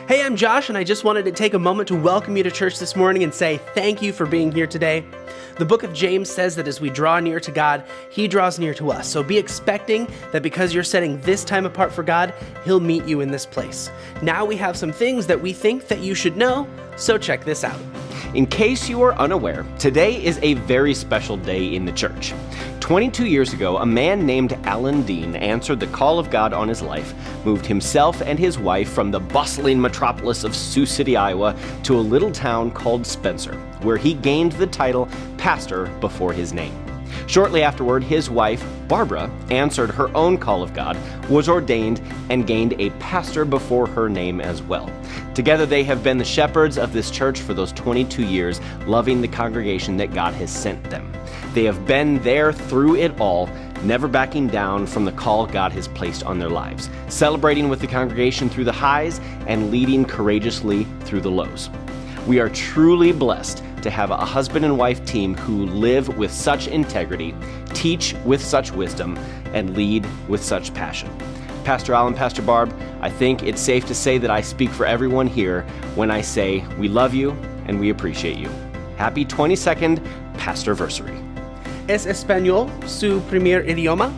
Hey, I'm Josh, and I just wanted to take a moment to welcome you to church this morning and say thank you for being here today. The book of James says that as we draw near to God, He draws near to us. So be expecting that because you're setting this time apart for God, He'll meet you in this place. Now we have some things that we think that you should know, so check this out. In case you are unaware, today is a very special day in the church. 22 years ago, a man named Alan Dean answered the call of God on his life, moved himself and his wife from the bustling metropolis of Sioux City, Iowa, to a little town called Spencer, where he gained the title pastor before his name. Shortly afterward, his wife, Barbara, answered her own call of God, was ordained, and gained a pastor before her name as well. Together, they have been the shepherds of this church for those 22 years, loving the congregation that God has sent them. They have been there through it all, never backing down from the call God has placed on their lives, celebrating with the congregation through the highs and leading courageously through the lows. We are truly blessed to have a husband and wife team who live with such integrity, teach with such wisdom, and lead with such passion. Pastor Al, Pastor Barb, I think it's safe to say that I speak for everyone here when I say we love you and we appreciate you. Happy 22nd Pastor-versary. ¿Es español su primer idioma?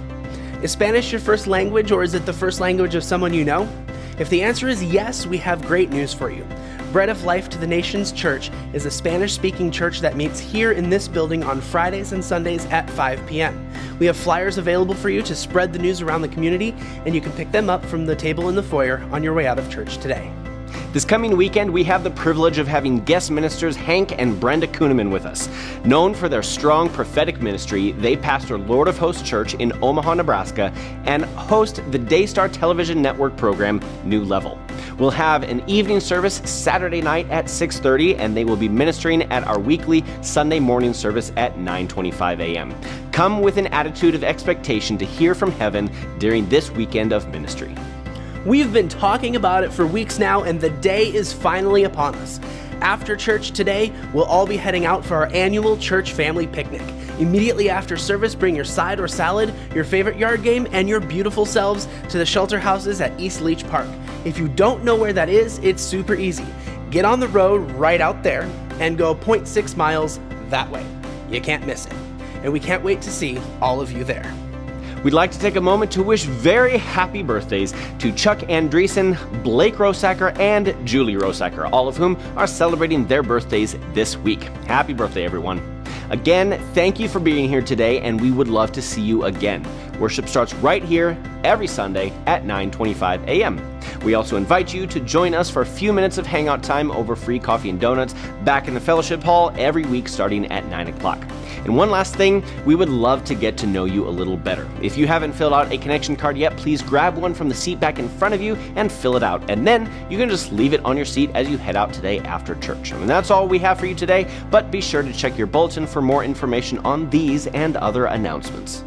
Is Spanish your first language, or is it the first language of someone you know? If the answer is yes, we have great news for you. Bread of Life to the Nations Church is a Spanish-speaking church that meets here in this building on Fridays and Sundays at 5 p.m. We have flyers available for you to spread the news around the community, and you can pick them up from the table in the foyer on your way out of church today. This coming weekend, we have the privilege of having guest ministers Hank and Brenda Kuhneman with us. Known for their strong prophetic ministry, they pastor Lord of Hosts Church in Omaha, Nebraska, and host the Daystar Television Network program, New Level. We'll have an evening service Saturday night at 6:30, and they will be ministering at our weekly Sunday morning service at 9:25 a.m. Come with an attitude of expectation to hear from heaven during this weekend of ministry. We've been talking about it for weeks now, and the day is finally upon us. After church today, we'll all be heading out for our annual church family picnic. Immediately after service, bring your side or salad, your favorite yard game, and your beautiful selves to the shelter houses at East Leach Park. If you don't know where that is, it's super easy. Get on the road right out there and go 0.6 miles that way. You can't miss it. And we can't wait to see all of you there. We'd like to take a moment to wish very happy birthdays to Chuck Andreessen, Blake Rosacker, and Julie Rosacker, all of whom are celebrating their birthdays this week. Happy birthday, everyone. Again, thank you for being here today, and we would love to see you again. Worship starts right here every Sunday at 9:25 a.m. We also invite you to join us for a few minutes of hangout time over free coffee and donuts back in the fellowship hall every week starting at 9 o'clock. And one last thing, we would love to get to know you a little better. If you haven't filled out a connection card yet, please grab one from the seat back in front of you and fill it out. And then you can just leave it on your seat as you head out today after church. And that's all we have for you today, but be sure to check your bulletin for more information on these and other announcements.